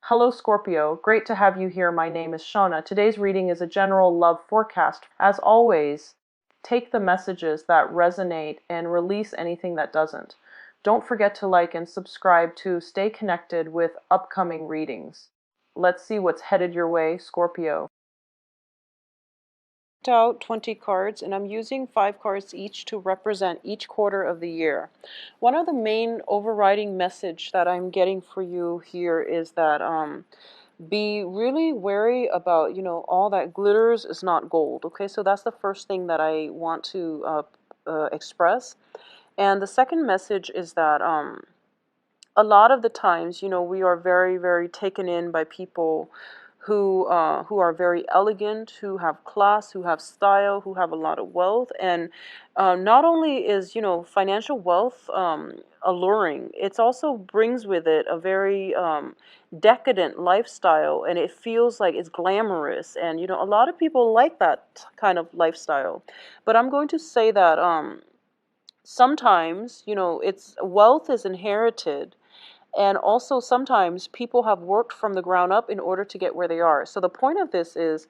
Hello Scorpio, great to have you here. My name is Shauna. Today's reading is a general love forecast. As always, take the messages that resonate and release anything that doesn't. Don't forget to like and subscribe to stay connected with upcoming readings. Let's see what's headed your way, Scorpio. Out 20 cards, and I'm using 5 cards each to represent each quarter of the year. One of the main overriding message that I'm getting for you here is that be really wary about, all that glitters is not gold. Okay, so that's the first thing that I want to express. And the second message is that a lot of the times, we are very, very taken in by people who are very elegant, who have class, who have style, who have a lot of wealth. And not only is, financial wealth alluring, it also brings with it a very decadent lifestyle, and it feels like it's glamorous. And, a lot of people like that kind of lifestyle. But I'm going to say that sometimes, it's wealth is inherited, and also sometimes people have worked from the ground up in order to get where they are. So the point of this is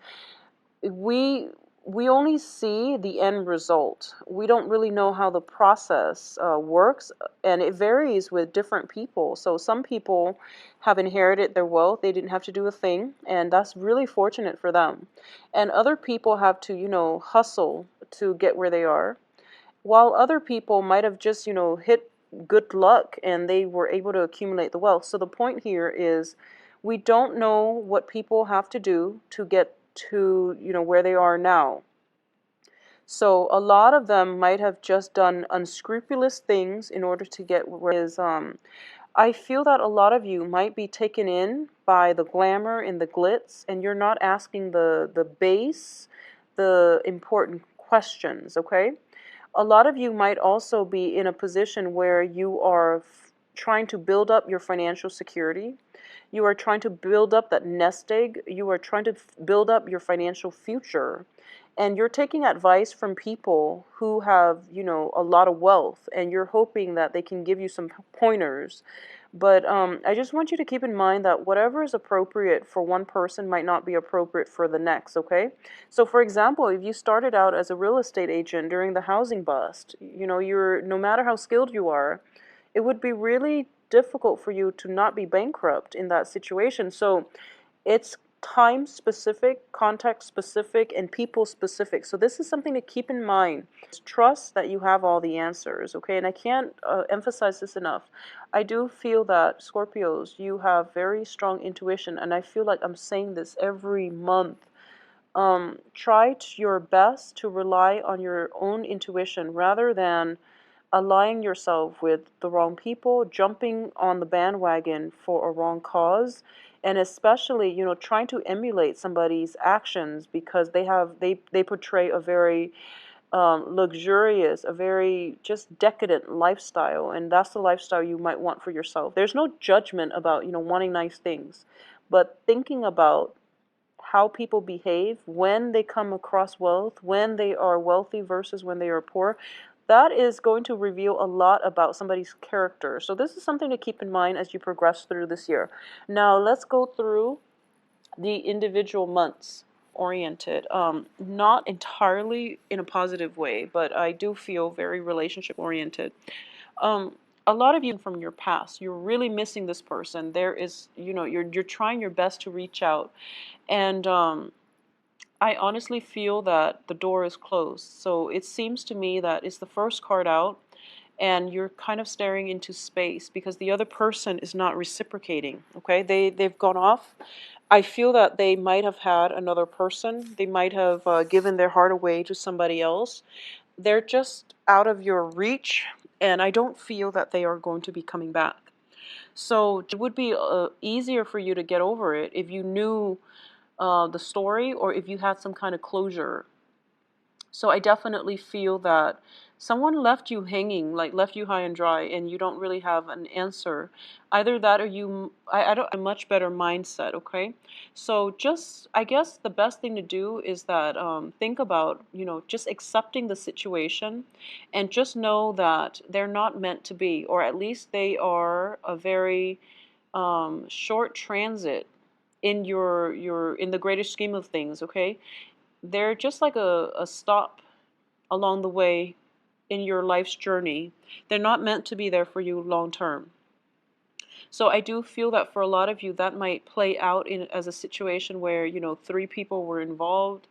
we we only see the end result. We don't really know how the process works, and it varies with different people. So some people have inherited their wealth, they didn't have to do a thing, and that's really fortunate for them. And other people have to, hustle to get where they are, while other people might have just, hit good luck and they were able to accumulate the wealth. So the point here is we don't know what people have to do to get to, where they are now. So a lot of them might have just done unscrupulous things in order to get where is I feel that a lot of you might be taken in by the glamour and the glitz, and you're not asking the base, the important questions, okay? A lot of you might also be in a position where you are trying to build up your financial security. You are trying to build up that nest egg. You are trying to build up your financial future. And you're taking advice from people who have, a lot of wealth, and you're hoping that they can give you some pointers. But I just want you to keep in mind that whatever is appropriate for one person might not be appropriate for the next, okay? So for example, if you started out as a real estate agent during the housing bust, you're, no matter how skilled you are, it would be really difficult for you to not be bankrupt in that situation. So it's time specific, context specific, and people specific. So this is something to keep in mind. Trust that you have all the answers, okay? And I can't emphasize this enough. I do feel that Scorpios, you have very strong intuition, and I feel like I'm saying this every month. Try your best to rely on your own intuition rather than aligning yourself with the wrong people, jumping on the bandwagon for a wrong cause, and especially, trying to emulate somebody's actions because they portray a very luxurious, a very just decadent lifestyle, and that's the lifestyle you might want for yourself. There's no judgment about, wanting nice things, but thinking about how people behave when they come across wealth, when they are wealthy versus when they are poor, that is going to reveal a lot about somebody's character. So this is something to keep in mind as you progress through this year. Now let's go through the individual months oriented. Not entirely in a positive way, but I do feel very relationship oriented. A lot of you from your past, you're really missing this person. There is, you're trying your best to reach out, and I honestly feel that the door is closed. So it seems to me that it's the first card out, and you're kind of staring into space because the other person is not reciprocating. Okay, they've gone off. I feel that they might have had another person. They might have given their heart away to somebody else. They're just out of your reach, and I don't feel that they are going to be coming back. So it would be easier for you to get over it if you knew the story, or if you had some kind of closure. So I definitely feel that someone left you hanging, like left you high and dry, and you don't really have an answer. Either that, or I don't, a much better mindset, okay? So just, I guess the best thing to do is that think about, just accepting the situation, and just know that they're not meant to be, or at least they are a very short transit in your in the greater scheme of things, okay? They're just like a stop along the way in your life's journey. They're not meant to be there for you long term. So I do feel that for a lot of you, that might play out in as a situation where, you know, three people were involved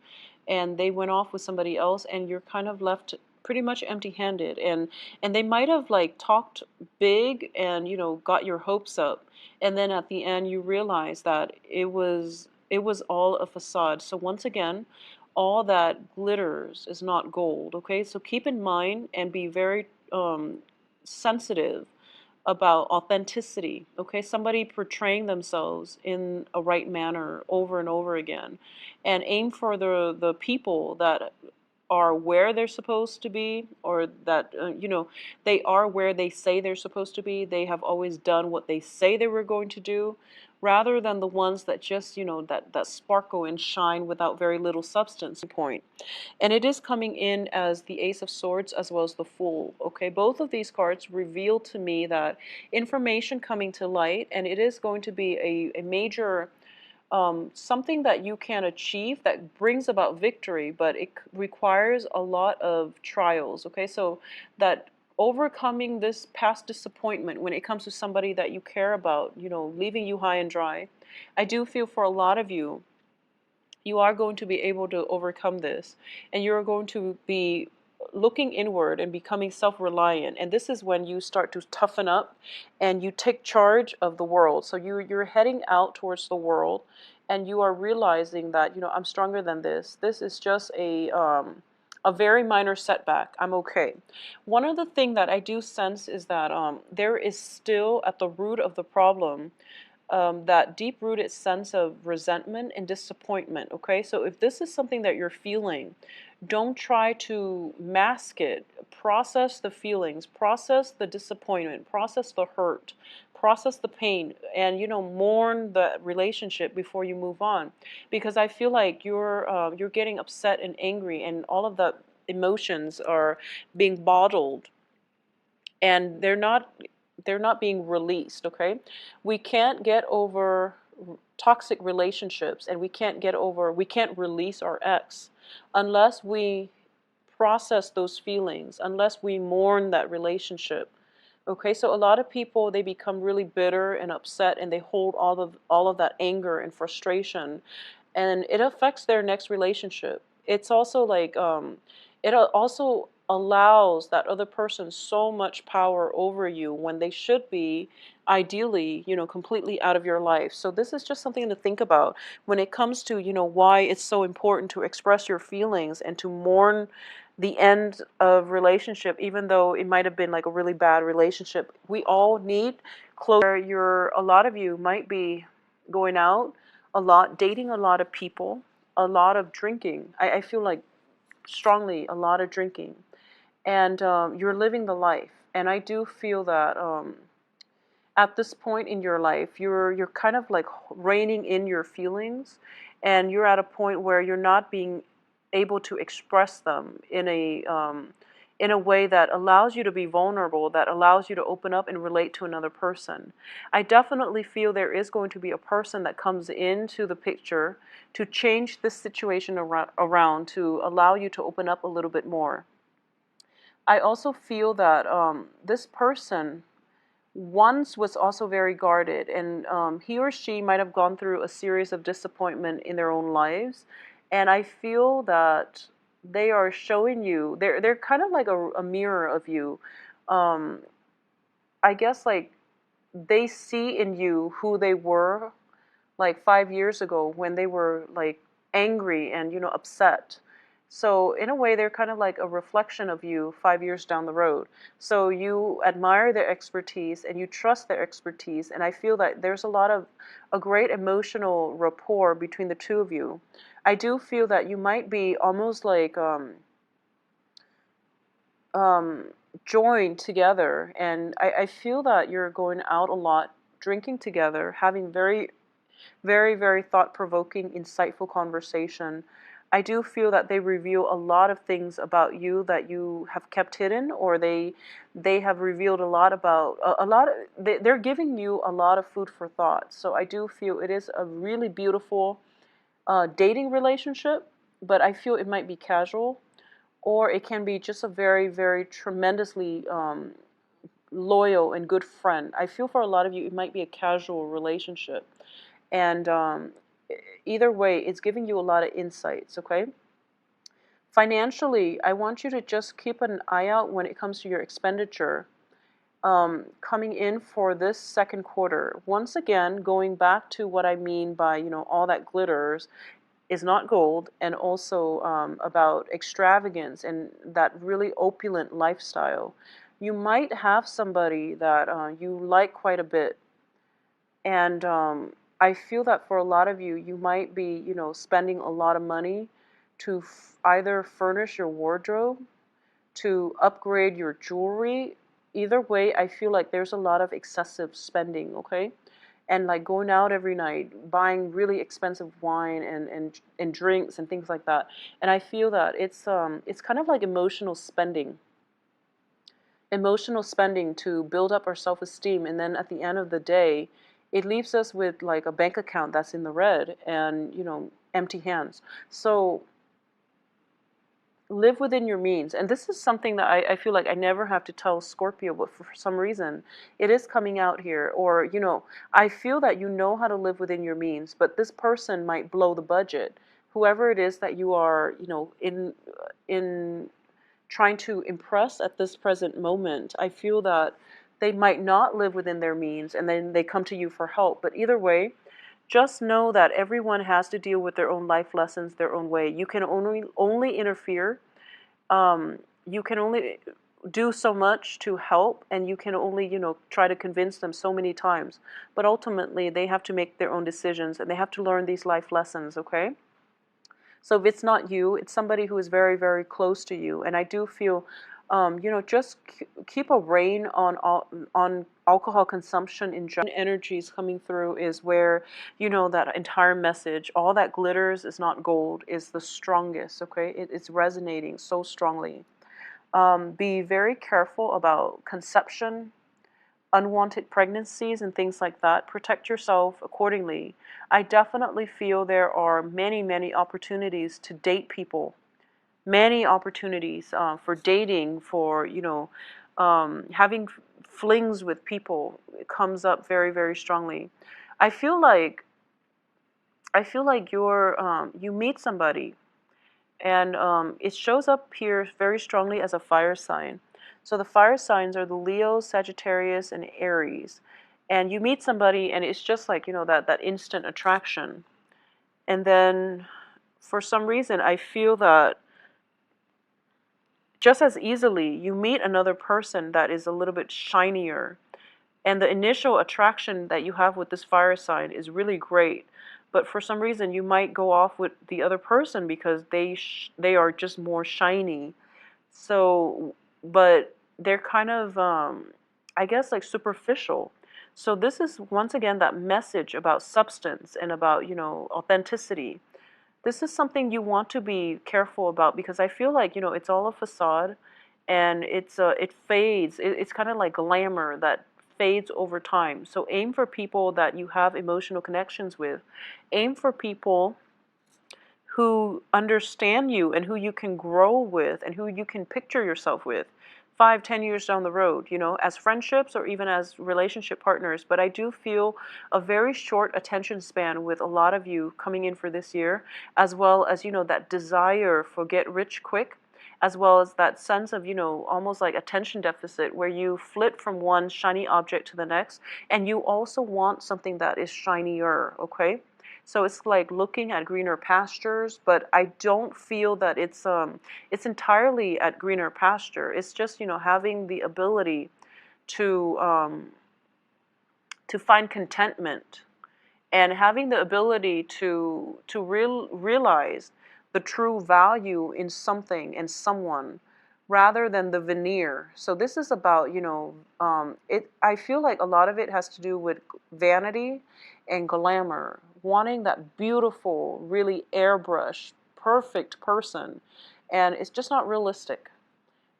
and they went off with somebody else and you're kind of left pretty much empty-handed, and they might have like talked big and, you know, got your hopes up, and then at the end you realize that it was all a facade. So once again, all that glitters is not gold, okay? So keep in mind and be very sensitive about authenticity, okay? Somebody portraying themselves in a right manner over and over again. And aim for the people that are where they're supposed to be, or that, you know, they are where they say they're supposed to be. They have always done what they say they were going to do, rather than the ones that just, you know, that sparkle and shine without very little substance point. And it is coming in as the Ace of Swords as well as the Fool. Okay, both of these cards reveal to me that information coming to light, and it is going to be a major something that you can achieve that brings about victory, but it requires a lot of trials. Okay, so that overcoming this past disappointment when it comes to somebody that you care about, you know, leaving you high and dry. I do feel for a lot of you, you are going to be able to overcome this, and you're going to be looking inward and becoming self-reliant, and this is when you start to toughen up and you take charge of the world. So you're heading out towards the world, and you are realizing that, you know, I'm stronger than this. This is just a very minor setback. I'm okay. One other thing that I do sense is that there is still at the root of the problem that deep-rooted sense of resentment and disappointment, okay? So if this is something that you're feeling, don't try to mask it. Process the feelings, process the disappointment, process the hurt, process the pain, and, you know, mourn the relationship before you move on. Because I feel like you're getting upset and angry, and all of the emotions are being bottled, and they're not being released, okay? We can't get over toxic relationships, and we can't release our ex unless we process those feelings, unless we mourn that relationship. Okay, so a lot of people, they become really bitter and upset, and they hold all of that anger and frustration, and it affects their next relationship. It's also like it also allows that other person so much power over you when they should be ideally, you know, completely out of your life. So this is just something to think about when it comes to, you know, why it's so important to express your feelings and to mourn the end of relationship, even though it might have been like a really bad relationship. We all need closure. A lot of you might be going out a lot, dating a lot of people, a lot of drinking. I feel like strongly a lot of drinking, and you're living the life. And I do feel that at this point in your life, you're kind of like reining in your feelings, and you're at a point where you're not being able to express them in a way that allows you to be vulnerable, that allows you to open up and relate to another person. I definitely feel there is going to be a person that comes into the picture to change this situation around, to allow you to open up a little bit more. I also feel that this person once was also very guarded, and he or she might have gone through a series of disappointment in their own lives, and I feel that they are showing you, they're kind of like a mirror of you. um, I guess like they see in you who they were like 5 years ago when they were like angry and, you know, upset. So in a way, they're kind of like a reflection of you 5 years down the road. So you admire their expertise and you trust their expertise. And I feel that there's a great emotional rapport between the two of you. I do feel that you might be almost like um, joined together. And I feel that you're going out a lot, drinking together, having very, very, very thought-provoking, insightful conversation. I do feel that they reveal a lot of things about you that you have kept hidden, or they have revealed a lot about a lot of, they're giving you a lot of food for thought. So I do feel it is a really beautiful dating relationship, but I feel it might be casual, or it can be just a very, very tremendously loyal and good friend. I feel for a lot of you, it might be a casual relationship. And either way, it's giving you a lot of insights, okay? Financially, I want you to just keep an eye out when it comes to your expenditure coming in for this second quarter. Once again, going back to what I mean by, all that glitters is not gold, and also about extravagance and that really opulent lifestyle. You might have somebody that you like quite a bit, and I feel that for a lot of you, you might be, spending a lot of money to either furnish your wardrobe, to upgrade your jewelry. Either way, I feel like there's a lot of excessive spending, okay? And like going out every night, buying really expensive wine and drinks and things like that. And I feel that it's kind of like emotional spending to build up our self-esteem, and then at the end of the day, it leaves us with like a bank account that's in the red and empty hands. So live within your means. And this is something that I feel like I never have to tell Scorpio, but for some reason it is coming out here. Or, I feel that you know how to live within your means, but this person might blow the budget. Whoever it is that you are, in trying to impress at this present moment, I feel that they might not live within their means, and then they come to you for help. But either way, just know that everyone has to deal with their own life lessons their own way. You can only interfere. You can only do so much to help, and you can only, try to convince them so many times. But ultimately, they have to make their own decisions, and they have to learn these life lessons, okay? So if it's not you, it's somebody who is very, very close to you. And I do feel, just keep a rein on alcohol consumption in general. Energies coming through is where, that entire message, all that glitters is not gold, is the strongest, okay? It's resonating so strongly. Be very careful about conception, unwanted pregnancies and things like that. Protect yourself accordingly. I definitely feel there are many, many opportunities to date people, many opportunities for dating, for, having flings with people. It comes up very, very strongly. I feel like you meet somebody, and it shows up here very strongly as a fire sign. So the fire signs are the Leo, Sagittarius, and Aries. And you meet somebody, and it's just like, that instant attraction. And then for some reason, I feel that just as easily, you meet another person that is a little bit shinier, and the initial attraction that you have with this fire sign is really great. But for some reason, you might go off with the other person because they are just more shiny. So, but they're kind of, I guess, like superficial. So this is once again that message about substance and about, authenticity. This is something you want to be careful about, because I feel like, it's all a facade, and it fades. It's kind of like glamour that fades over time. So aim for people that you have emotional connections with. Aim for people who understand you and who you can grow with and who you can picture yourself with 5, 10 years down the road, as friendships or even as relationship partners. But I do feel a very short attention span with a lot of you coming in for this year, as well as, that desire for get rich quick, as well as that sense of, almost like attention deficit, where you flit from one shiny object to the next, and you also want something that is shinier, okay? So it's like looking at greener pastures, but I don't feel that it's entirely at greener pasture. It's just, having the ability to find contentment, and having the ability to realize the true value in something and someone, rather than the veneer. So this is about, I feel like a lot of it has to do with vanity and glamour, wanting that beautiful, really airbrushed, perfect person, and it's just not realistic.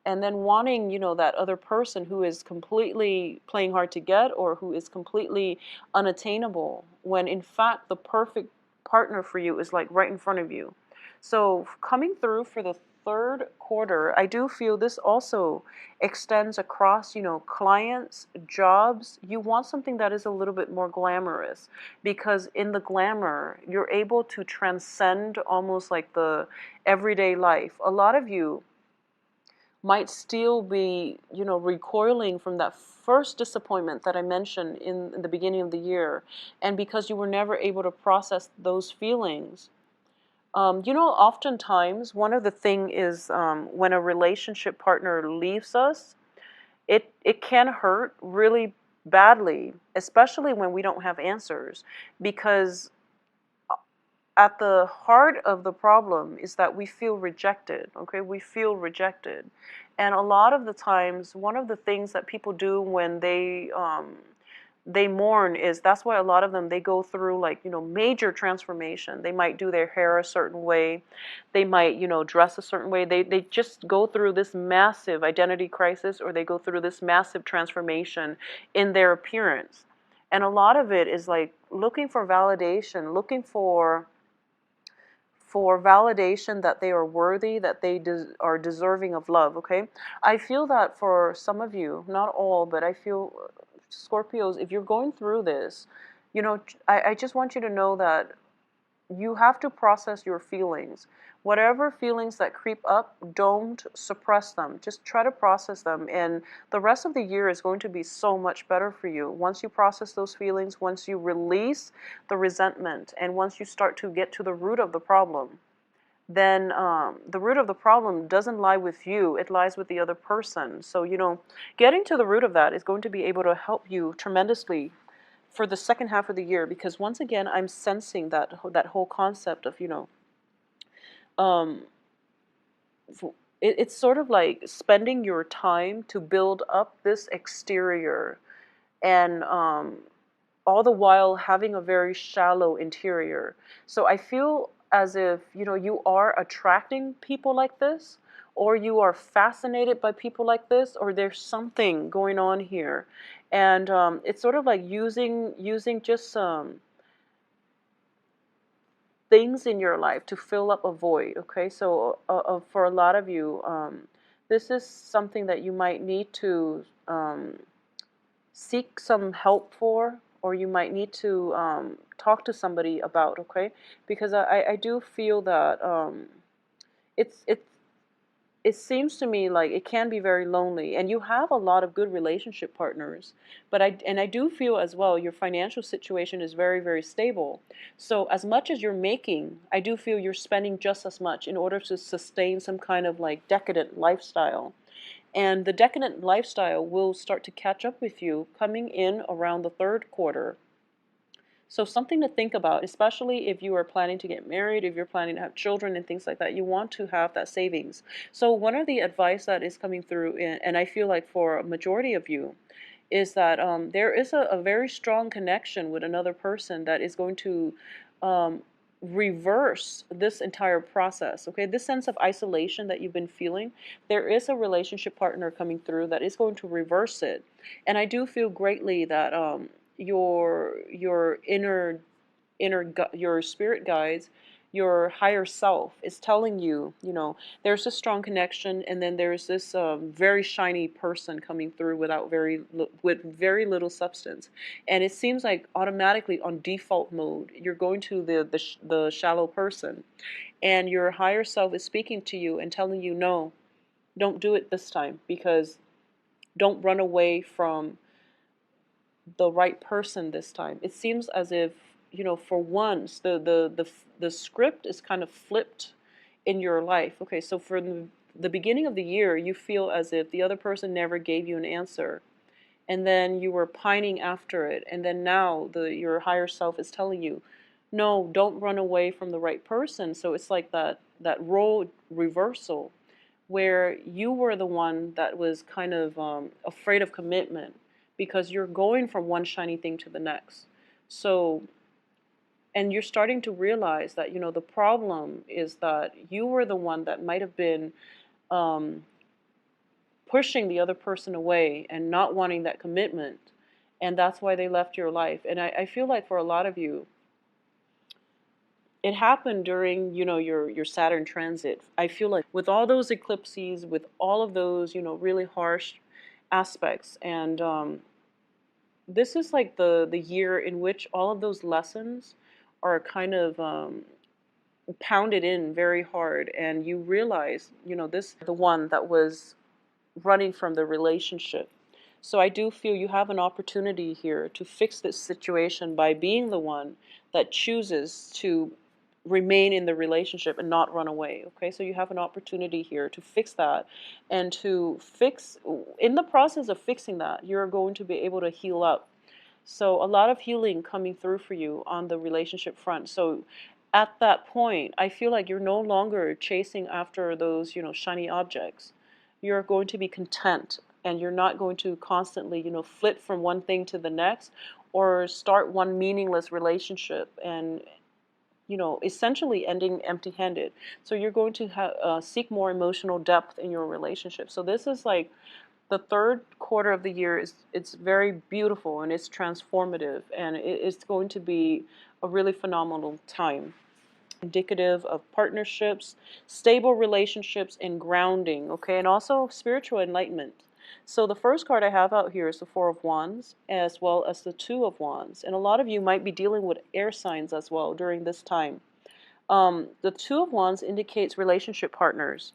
And then wanting, that other person who is completely playing hard to get, or who is completely unattainable, when in fact the perfect partner for you is like right in front of you. So coming through for the third quarter, I do feel this also extends across, clients, jobs. You want something that is a little bit more glamorous, because in the glamour, you're able to transcend almost like the everyday life. A lot of you might still be, recoiling from that first disappointment that I mentioned in the beginning of the year. And because you were never able to process those feelings, oftentimes one of the thing is, when a relationship partner leaves us, it can hurt really badly, especially when we don't have answers, because at the heart of the problem is that we feel rejected, okay? We feel rejected. And a lot of the times, one of the things that people do when they mourn is, that's why a lot of them, they go through like, major transformation. They might do their hair a certain way. They might, dress a certain way. They just go through this massive identity crisis, or they go through this massive transformation in their appearance. And a lot of it is like looking for validation, looking for validation that they are worthy, that they are deserving of love, okay? I feel that for some of you, not all, but I feel, Scorpios, if you're going through this, I just want you to know that you have to process your feelings. Whatever feelings that creep up, don't suppress them. Just try to process them. And the rest of the year is going to be so much better for you. Once you process those feelings, once you release the resentment, and once you start to get to the root of the problem, then the root of the problem doesn't lie with you, it lies with the other person. So, getting to the root of that is going to be able to help you tremendously for the second half of the year, because once again, I'm sensing that whole concept of, um, it's sort of like spending your time to build up this exterior, and all the while having a very shallow interior. So I feel as if, you are attracting people like this, or you are fascinated by people like this, or there's something going on here. And it's sort of like using just things in your life to fill up a void, okay? So for a lot of you, this is something that you might need to seek some help for, or you might need to talk to somebody about, okay? Because I do feel that it's it seems to me like it can be very lonely, and you have a lot of good relationship partners, but I do feel as well your financial situation is very, very stable. So as much as you're making, I do feel you're spending just as much in order to sustain some kind of like decadent lifestyle. And the decadent lifestyle will start to catch up with you coming in around the third quarter. So something to think about, especially if you are planning to get married, if you're planning to have children and things like that, you want to have that savings. So one of the advice that is coming through, and I feel like for a majority of you, is that there is a very strong connection with another person that is going to um, reverse this entire process. Okay, this sense of isolation that you've been feeling, there is a relationship partner coming through that is going to reverse it. And I do feel greatly that your your spirit guides, your higher self is telling you, there's a strong connection, and then there's this very shiny person coming through with very little substance, and it seems like automatically on default mode you're going to the shallow person, and your higher self is speaking to you and telling you, no, don't do it this time, because don't run away from the right person this time. It seems as if, for once, the script is kind of flipped in your life. Okay, so for the beginning of the year, you feel as if the other person never gave you an answer, and then you were pining after it, and then now your higher self is telling you, no, don't run away from the right person. So it's like that role reversal, where you were the one that was kind of afraid of commitment, because you're going from one shiny thing to the next. So And you're starting to realize that, the problem is that you were the one that might have been um, pushing the other person away and not wanting that commitment. And that's why they left your life. And I feel like for a lot of you, it happened during, your Saturn transit. I feel like with all those eclipses, with all of those, really harsh aspects, and this is like the year in which all of those lessons are kind of pounded in very hard, and you realize, this the one that was running from the relationship. So I do feel you have an opportunity here to fix this situation by being the one that chooses to remain in the relationship and not run away. Okay, so you have an opportunity here to fix that, and to fix, in the process of fixing that, you're going to be able to heal up. So a lot of healing coming through for you on the relationship front. So at that point, I feel like you're no longer chasing after those, shiny objects. You're going to be content, and you're not going to constantly, flit from one thing to the next, or start one meaningless relationship and, essentially ending empty-handed. So you're going to seek more emotional depth in your relationship. So this is like the third quarter of the year is, it's very beautiful and it's transformative, and it's going to be a really phenomenal time. Indicative of partnerships, stable relationships, and grounding, okay, and also spiritual enlightenment. So the first card I have out here is the Four of Wands, as well as the Two of Wands. And a lot of you might be dealing with air signs as well during this time. The Two of Wands indicates relationship partners.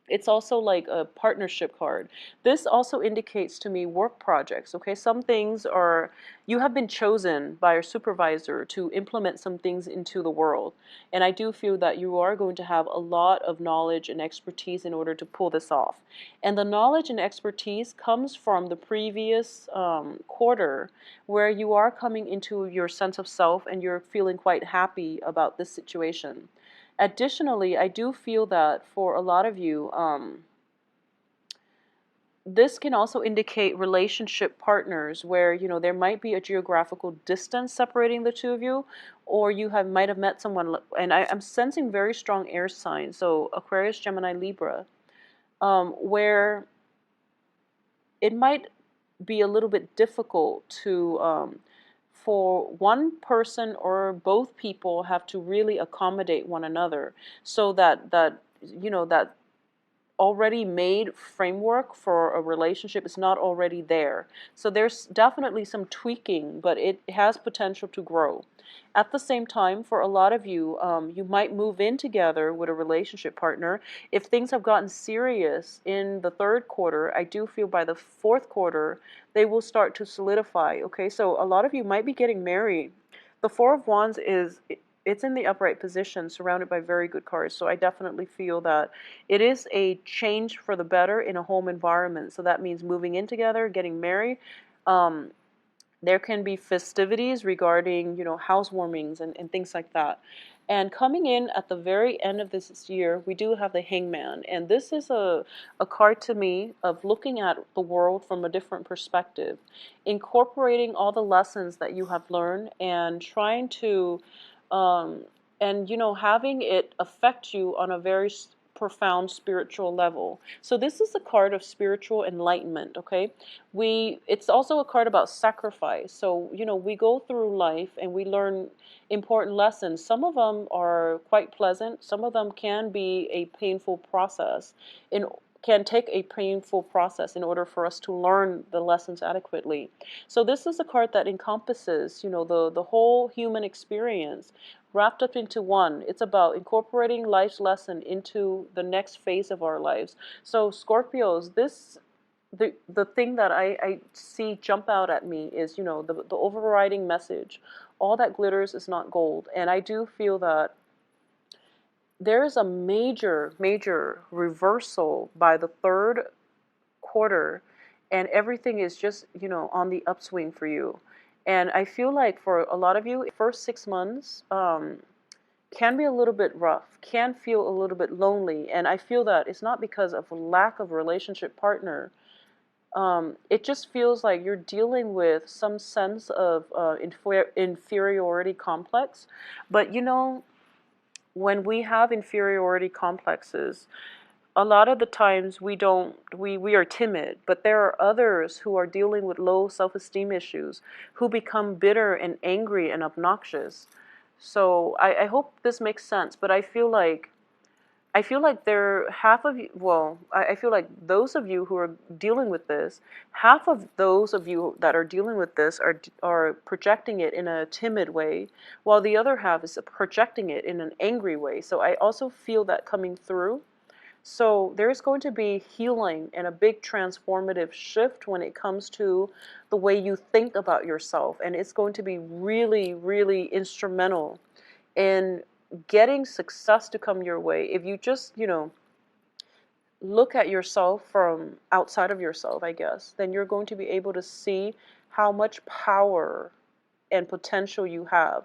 It's also like a partnership card. This also indicates to me work projects, okay? Some things are, you have been chosen by your supervisor to implement some things into the world. And I do feel that you are going to have a lot of knowledge and expertise in order to pull this off. And the knowledge and expertise comes from the previous quarter, where you are coming into your sense of self and you're feeling quite happy about this situation. Additionally, I do feel that for a lot of you, this can also indicate relationship partners where, there might be a geographical distance separating the two of you, or you might have met someone, and I'm sensing very strong air signs, so Aquarius, Gemini, Libra, where it might be a little bit difficult to, for one person or both people have to really accommodate one another, so that already made framework for a relationship is not already there. So there's definitely some tweaking, but it has potential to grow. At the same time, for a lot of you, you might move in together with a relationship partner. If things have gotten serious in the third quarter, I do feel by the fourth quarter, they will start to solidify. Okay, so a lot of you might be getting married. The Four of Wands is, it's in the upright position, surrounded by very good cards. So I definitely feel that it is a change for the better in a home environment. So that means moving in together, getting married. There can be festivities regarding, housewarmings and things like that. And coming in at the very end of this year, we do have the Hangman. And this is a card to me of looking at the world from a different perspective, incorporating all the lessons that you have learned and trying to, and, having it affect you on a very profound spiritual level. So this is a card of spiritual enlightenment, okay? It's also a card about sacrifice. So, we go through life and we learn important lessons. Some of them are quite pleasant. Some of them can be a painful process, can take a painful process in order for us to learn the lessons adequately. So this is a card that encompasses, the whole human experience wrapped up into one. It's about incorporating life's lesson into the next phase of our lives. So Scorpios, the thing that I see jump out at me is, the overriding message. All that glitters is not gold. And I do feel that there is a major, major reversal by the third quarter, and everything is just, on the upswing for you. And I feel like for a lot of you, first 6 months can be a little bit rough, can feel a little bit lonely. And I feel that it's not because of a lack of relationship partner. It just feels like you're dealing with some sense of inferiority complex. But you know, when we have inferiority complexes, a lot of the times we are timid, but there are others who are dealing with low self-esteem issues who become bitter and angry and obnoxious. So I hope this makes sense, but I feel like there half of you, well, I feel like those of you who are dealing with this, half of those of you that are dealing with this are projecting it in a timid way, while the other half is projecting it in an angry way. So I also feel that coming through. So there's going to be healing and a big transformative shift when it comes to the way you think about yourself. And it's going to be really, really instrumental in getting success to come your way. If you just, look at yourself from outside of yourself, I guess, then you're going to be able to see how much power and potential you have.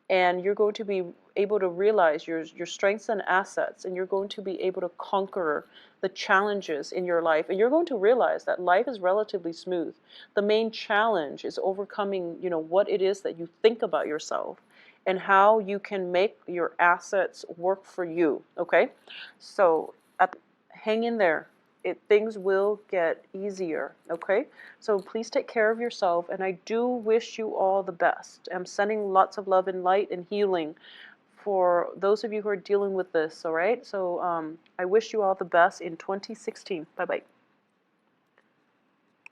And you're going to be able to realize your strengths and assets, and you're going to be able to conquer the challenges in your life. And you're going to realize that life is relatively smooth. The main challenge is overcoming, what it is that you think about yourself and how you can make your assets work for you, okay? So hang in there. Things will get easier, okay? So please take care of yourself, and I do wish you all the best. I'm sending lots of love and light and healing for those of you who are dealing with this, all right? So I wish you all the best in 2016. Bye-bye.